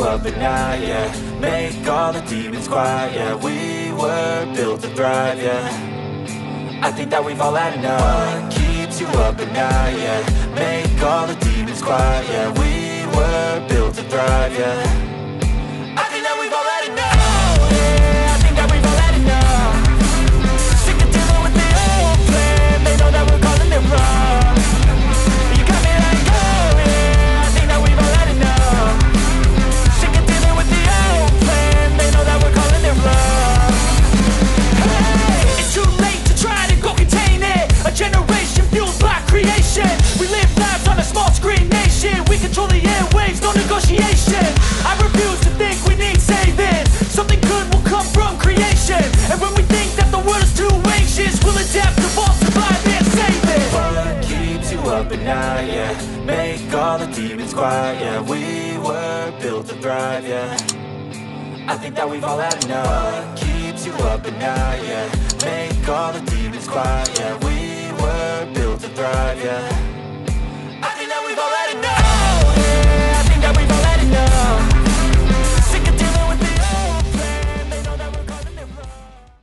Up at night, yeah. Make all the demons quiet, yeah. We were built to thrive, yeah. I think that we've all had enough. What keeps you up at night, yeah. Make all the demons quiet, yeah. We were built to thrive, yeah. I think that we've all had enough. Yeah, I think that we've all had enough. Sick of dealing with the old plan. They know that we're calling it wrong. You got me like, oh yeah, I think that we've all had enough. Generation fueled by creation. We live lives on a small screen nation. We control the airwaves, no negotiation. I refuse to think we need saving. Something good will come from creation. And when we think that the world is too anxious, we'll adapt, evolve, survive and save it. What keeps you up at night, yeah. Make all the demons quiet, yeah. We were built to thrive, yeah. I think that we've all had enough. What keeps you up at night, yeah. Make all the demons quiet, yeah. We were built to thrive, yeah.